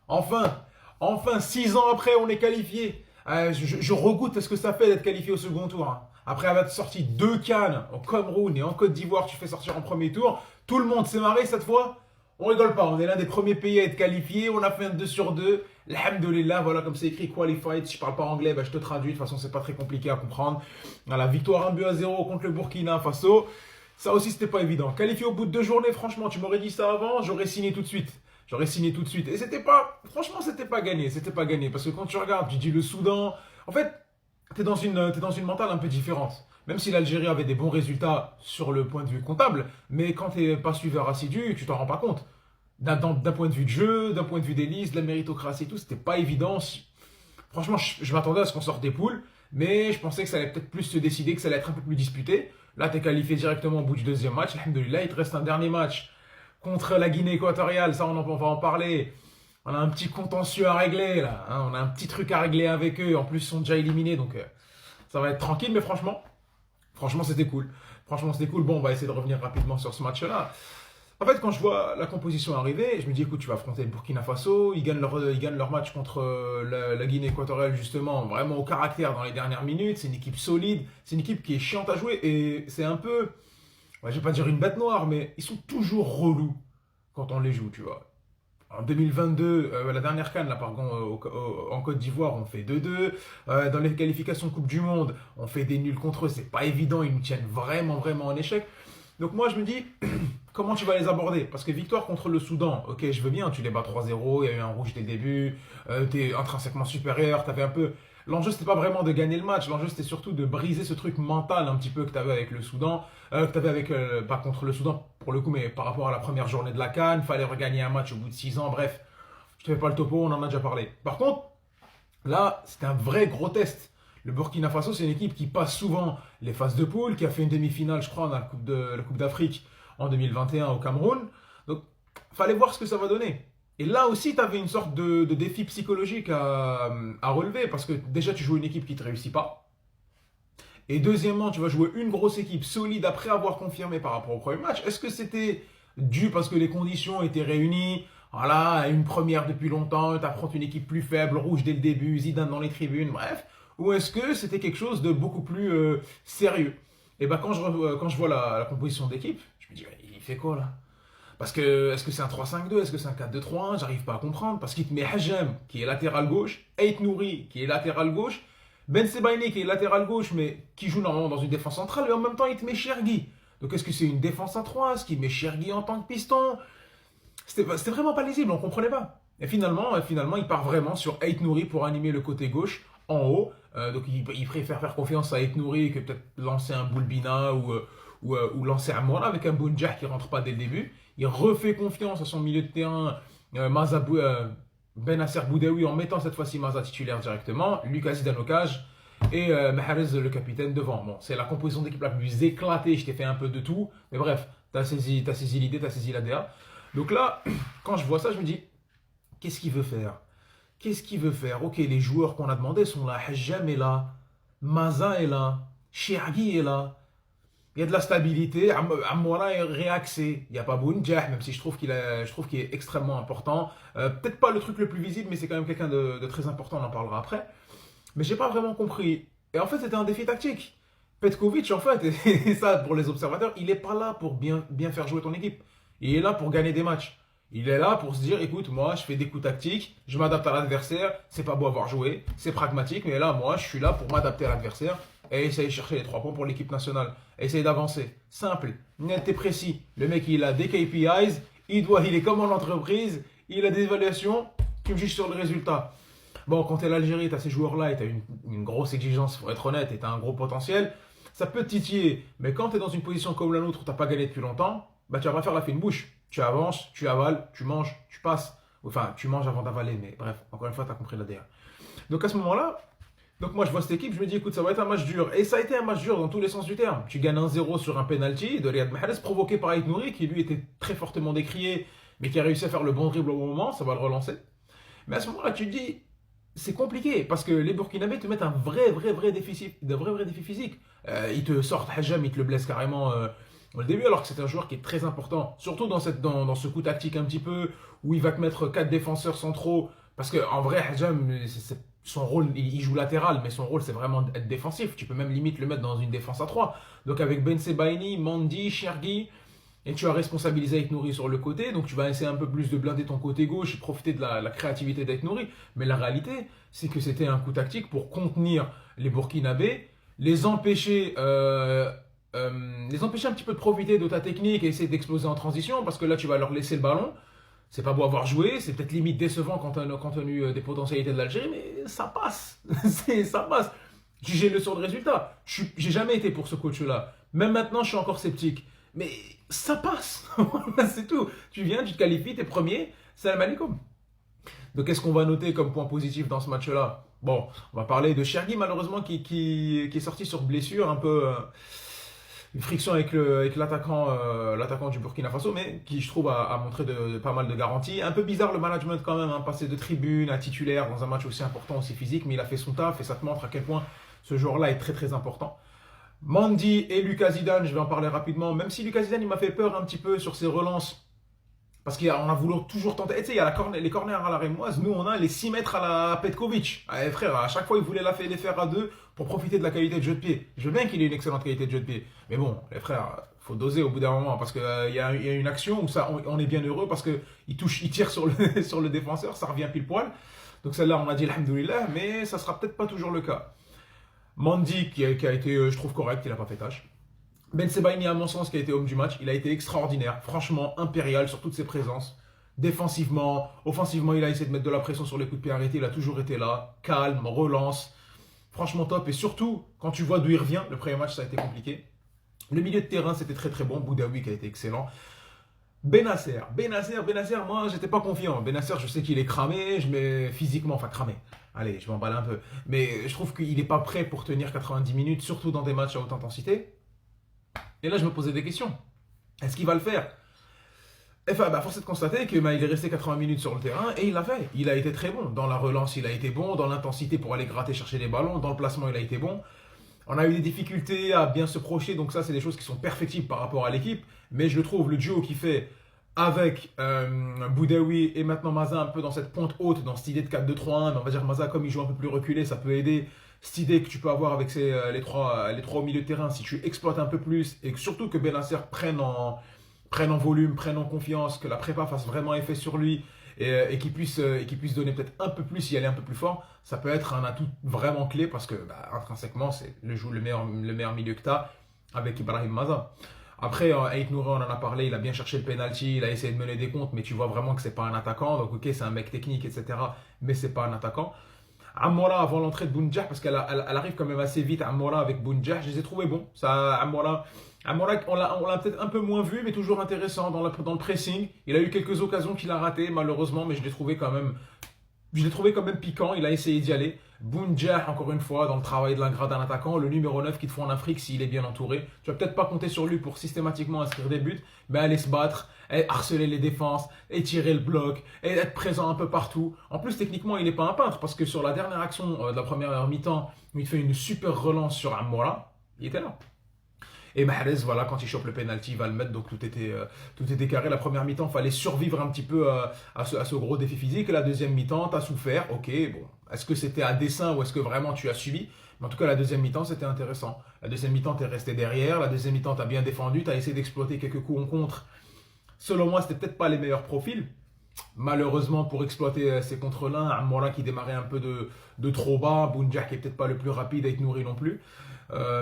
Enfin, enfin, 6 ans après, on est qualifié. Je regoute à ce que ça fait d'être qualifié au second tour, hein. Après avoir sorti 2 cannes au Cameroun et en Côte d'Ivoire, tu fais sortir en premier tour. Tout le monde s'est marré cette fois. On rigole pas, on est l'un des premiers pays à être qualifié. On a fait un 2 sur 2. Alhamdoulilah, voilà comme c'est écrit qualified. Si je parle pas anglais, bah, je te traduis. De toute façon, c'est pas très compliqué à comprendre. Voilà, victoire 1-0 contre le Burkina Faso. Ça aussi, c'était pas évident. Qualifié au bout de 2 journées, franchement, tu m'aurais dit ça avant, j'aurais signé tout de suite. J'aurais signé tout de suite. Et c'était pas, franchement, c'était pas gagné. C'était pas gagné. Parce que quand tu regardes, tu dis le Soudan. En fait, t'es dans une mentale un peu différente. Même si l'Algérie avait des bons résultats sur le point de vue comptable, mais quand t'es pas suiveur assidu, tu t'en rends pas compte. D'un point de vue de jeu, d'un point de vue des listes, de la méritocratie et tout, c'était pas évident. Franchement, je m'attendais à ce qu'on sorte des poules, mais je pensais que ça allait peut-être plus se décider, que ça allait être un peu plus disputé. Là, t'es qualifié directement au bout du deuxième match. Alhamdoulilah, il te reste un dernier match contre la Guinée équatoriale. Ça, on va en parler. On a un petit contentieux à régler, là, hein. On a un petit truc à régler avec eux. En plus, ils sont déjà éliminés, donc ça va être tranquille. Mais franchement, c'était cool. Franchement, c'était cool. Bon, on va essayer de revenir rapidement sur ce match-là. En fait, quand je vois la composition arriver, je me dis, écoute, tu vas affronter le Burkina Faso, ils gagnent leur match contre la Guinée équatoriale, justement, vraiment au caractère dans les dernières minutes. C'est une équipe solide, c'est une équipe qui est chiante à jouer, et c'est un peu, ouais, je vais pas dire une bête noire, mais ils sont toujours relous quand on les joue, tu vois. En 2022, la dernière CAN, là, pardon, en Côte d'Ivoire, on fait 2-2. Dans les qualifications Coupe du Monde, on fait des nuls contre eux. C'est pas évident, ils nous tiennent vraiment en échec. Donc moi, je me dis, comment tu vas les aborder? Parce que victoire contre le Soudan, ok, je veux bien, tu les bats 3-0, il y a eu un rouge dès le début, tu es intrinsèquement supérieur, t'avais un peu. L'enjeu, c'était pas vraiment de gagner le match, l'enjeu, c'était surtout de briser ce truc mental un petit peu que tu avais avec le Soudan, que tu avais avec, pas contre le Soudan pour le coup, mais par rapport à la première journée de la CAN, fallait regagner un match au bout de 6 ans, bref, je te fais pas le topo, on en a déjà parlé. Par contre, là, c'était un vrai gros test. Le Burkina Faso, c'est une équipe qui passe souvent les phases de poule, qui a fait une demi-finale, je crois, dans la Coupe d'Afrique en 2021 au Cameroun. Donc, fallait voir ce que ça va donner. Et là aussi, tu avais une sorte de défi psychologique à relever, parce que déjà, tu joues une équipe qui ne te réussit pas. Et deuxièmement, tu vas jouer une grosse équipe solide après avoir confirmé par rapport au premier match. Est-ce que c'était dû parce que les conditions étaient réunies? Voilà, une première depuis longtemps, tu affrontes une équipe plus faible, rouge dès le début, Zidane dans les tribunes, bref. Ou est-ce que c'était quelque chose de beaucoup plus sérieux? Et ben quand je vois la composition d'équipe, je me dis, il fait quoi là? Parce que est-ce que c'est un 3-5-2? Est-ce que c'est un 4-2-3-1? J'arrive pas à comprendre. Parce qu'il te met Hajam, qui est latéral gauche, Ait Nouri, qui est latéral gauche, Ben Sebaini, qui est latéral gauche, mais qui joue normalement dans une défense centrale, et en même temps, il te met Chergui. Donc est-ce que c'est une défense à 3? Est-ce qu'il met Chergui en tant que piston? C'était vraiment pas lisible, on comprenait pas. Et finalement, il part vraiment sur Ait Nouri pour animer le côté gauche en haut. Donc il préfère faire confiance à Ait Nouri que peut-être lancer un Boulbina ou lancer un Moura avec un Bounjah qui rentre pas dès le début. Il refait confiance à son milieu de terrain, Benasser Boudaoui, en mettant cette fois-ci Maza titulaire directement, Lucas Zidanokaj et Mahrez le capitaine devant. Bon, c'est la composition d'équipe la plus éclatée, je t'ai fait un peu de tout, mais bref, t'as saisi l'idée, t'as saisi l'ADA. Donc là, quand je vois ça, je me dis, qu'est-ce qu'il veut faire? Qu'est-ce qu'il veut faire? Ok, les joueurs qu'on a demandé sont là, Hajjam est là, Maza est là, Chiagi est là, il y a de la stabilité. Amoura est réaxé. Il n'y a pas Bounjah, même si je trouve qu'il est extrêmement important. Peut-être pas le truc le plus visible, mais c'est quand même quelqu'un de très important. On en parlera après. Mais j'ai pas vraiment compris. Et en fait, c'était un défi tactique. Petkovic, en fait, et ça pour les observateurs, il n'est pas là pour bien faire jouer ton équipe. Il est là pour gagner des matchs. Il est là pour se dire, écoute, moi, je fais des coups tactiques, je m'adapte à l'adversaire, c'est pas beau avoir joué, c'est pragmatique, mais là, moi, je suis là pour m'adapter à l'adversaire et essayer de chercher les 3 points pour l'équipe nationale. Essayer d'avancer. Simple, net et précis. Le mec, il a des KPIs, il est comme en entreprise, il a des évaluations, tu me juges sur le résultat. Bon, quand t'es l'Algérie, t'as ces joueurs-là et t'as une grosse exigence, faut être honnête, et t'as un gros potentiel, ça peut te titiller. Mais quand t'es dans une position comme la nôtre où t'as pas gagné depuis longtemps, bah tu vas pas faire la fine bouche. Tu avances, tu avales, tu manges, tu passes. Enfin, tu manges avant d'avaler, mais bref, encore une fois, t'as compris l'ADR. Donc à ce moment-là, donc moi je vois cette équipe, je me dis écoute, ça va être un match dur. Et ça a été un match dur dans tous les sens du terme. Tu gagnes 1-0 sur un penalty de Riyad Mahrez provoqué par Ait Nouri, qui lui était très fortement décrié, mais qui a réussi à faire le bon dribble au bon moment, ça va le relancer. Mais à ce moment-là, tu te dis, c'est compliqué parce que les Burkinabés te mettent un vrai défi physique. Ils te sortent Hajam, ils te le blessent carrément au début, alors que c'est un joueur qui est très important, surtout dans ce coup tactique un petit peu, où il va te mettre 4 défenseurs centraux, parce qu'en vrai, Hadjam, son rôle, il joue latéral, mais son rôle c'est vraiment être défensif. Tu peux même limite le mettre dans une défense à 3. Donc avec Ben Sebaini, Mandi, Chergui, et tu as responsabilisé Aït Nouri sur le côté, donc tu vas essayer un peu plus de blinder ton côté gauche et profiter de la créativité d'Aït Nouri. Mais la réalité, c'est que c'était un coup tactique pour contenir les Burkinabés, les empêcher un petit peu de profiter de ta technique et essayer d'exploser en transition, parce que là tu vas leur laisser le ballon. C'est pas beau avoir joué, c'est peut-être limite décevant quand on a eu des potentialités de l'Algérie, mais ça passe. Ça passe. J'ai le sur le résultat. J'ai jamais été pour ce coach-là. Même maintenant, je suis encore sceptique. Mais ça passe. C'est tout. Tu viens, tu te qualifies, t'es premier. Salam alaikum. Donc, qu'est-ce qu'on va noter comme point positif dans ce match-là? Bon, on va parler de Chergui, malheureusement, qui est sorti sur blessure, un peu une friction avec l'attaquant du Burkina Faso, mais qui, je trouve, a montré pas mal de garanties. Un peu bizarre le management quand même, hein, passer de tribune à titulaire dans un match aussi important, aussi physique, mais il a fait son taf et ça te montre à quel point ce joueur-là est très très important. Mandi et Lucas Zidane, je vais en parler rapidement, même si Lucas Zidane il m'a fait peur un petit peu sur ses relances. Parce qu'on a voulu toujours tenter. Tu sais, il y a les corners à la rémoise. Nous, on a les 6 mètres à la Petkovic. Allez, frère, à chaque fois, il voulait les faire à 2 pour profiter de la qualité de jeu de pied. Je veux bien qu'il ait une excellente qualité de jeu de pied. Mais bon, les frères, faut doser au bout d'un moment. Parce qu'il y a une action où on est bien heureux parce qu'il tire sur sur le défenseur, ça revient pile poil. Donc celle-là, on a dit alhamdoulilah, mais ça sera peut-être pas toujours le cas. Mandi, qui a été, je trouve, correct, il n'a pas fait tâche. Ben Sebaini, à mon sens, qui a été homme du match, il a été extraordinaire, franchement impérial sur toutes ses présences. Défensivement, offensivement, il a essayé de mettre de la pression sur les coups de pied arrêtés, il a toujours été là, calme, relance, franchement top. Et surtout, quand tu vois d'où il revient, le premier match, ça a été compliqué. Le milieu de terrain, c'était très très bon, Boudaoui qui a été excellent. Benasser, moi, j'étais pas confiant. Benasser, je sais qu'il est cramé, physiquement, enfin cramé. Allez, je m'emballe un peu. Mais je trouve qu'il n'est pas prêt pour tenir 90 minutes, surtout dans des matchs à haute intensité. Et là, je me posais des questions. Est-ce qu'il va le faire? Enfin, force est de constater qu'il est resté 80 minutes sur le terrain et il l'a fait. Il a été très bon. Dans la relance, il a été bon. Dans l'intensité pour aller gratter, chercher des ballons. Dans le placement, il a été bon. On a eu des difficultés à bien se projeter. Donc ça, c'est des choses qui sont perfectibles par rapport à l'équipe. Mais je le trouve, le duo qu'il fait avec Boudaoui et maintenant Maza un peu dans cette pointe haute, dans cette idée de 4-2-3-1. Mais on va dire Maza, comme il joue un peu plus reculé, ça peut aider. Cette idée que tu peux avoir avec les trois au milieu de terrain, si tu exploites un peu plus et que surtout que Benasser prenne en volume, prenne en confiance, que la prépa fasse vraiment effet sur lui et qu'il puisse donner peut-être un peu plus, y aller un peu plus fort, ça peut être un atout vraiment clé parce que intrinsèquement, c'est le meilleur milieu que tu as avec Ibrahim Maza. Après, Aït Nouri, on en a parlé, il a bien cherché le penalty, il a essayé de mener des comptes, mais tu vois vraiment que c'est pas un attaquant. Donc ok, c'est un mec technique, etc. Mais c'est pas un attaquant. Amora avant l'entrée de Bounjah, parce qu'elle arrive quand même assez vite, Amora avec Bounjah, je les ai trouvés bons. Amora, on l'a peut-être un peu moins vu, mais toujours intéressant dans le pressing. Il a eu quelques occasions qu'il a ratées, malheureusement, mais je l'ai trouvé quand même piquant. Il a essayé d'y aller. Bounjah, encore une fois, dans le travail de l'ingrat d'un attaquant, le numéro 9 qu'il te faut en Afrique s'il est bien entouré. Tu vas peut-être pas compter sur lui pour systématiquement inscrire des buts, mais aller se battre, harceler les défenses, étirer le bloc, et être présent un peu partout. En plus, techniquement, il n'est pas un peintre, parce que sur la dernière action de la première mi-temps, il fait une super relance sur Amora, il était là. Et Mahrez, voilà, quand il chope le penalty, il va le mettre, donc tout était carré. La première mi-temps, il fallait survivre un petit peu à ce gros défi physique. Et la deuxième mi-temps, tu as souffert, ok, bon. Est-ce que c'était à dessein ou est-ce que vraiment tu as subi? Mais en tout cas, la deuxième mi-temps, c'était intéressant. La deuxième mi-temps, tu es resté derrière. La deuxième mi-temps, tu as bien défendu. Tu as essayé d'exploiter quelques coups en contre. Selon moi, c'était peut-être pas les meilleurs profils. Malheureusement, pour exploiter ces contre-là, Amora qui démarrait un peu de trop bas. Bounjah qui est peut-être pas le plus rapide, Aït Nouri non plus.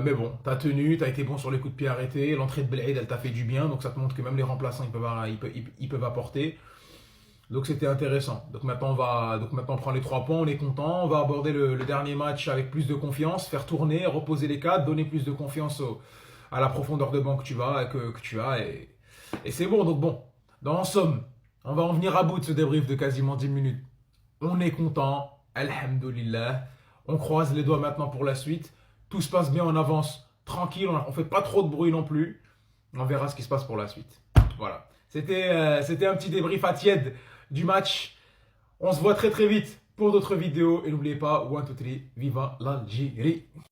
Mais bon, tu as tenu, tu as été bon sur les coups de pied arrêtés. L'entrée de Belhaïd, elle t'a fait du bien. Donc ça te montre que même les remplaçants, ils peuvent apporter. Donc c'était intéressant. Donc maintenant on prend les 3 points, on est content. On va aborder le dernier match avec plus de confiance, faire tourner, reposer les cadres, donner plus de confiance à la profondeur de banc que tu as. Et c'est bon. Donc bon, en somme, on va en venir à bout de ce débrief de quasiment 10 minutes. On est content, alhamdoulilah. On croise les doigts maintenant pour la suite. Tout se passe bien, on avance tranquille, on fait pas trop de bruit non plus. On verra ce qui se passe pour la suite. Voilà. C'était un petit débrief à tiède du match. On se voit très très vite pour d'autres vidéos. Et n'oubliez pas, 1, 2, 3, viva l'Algérie.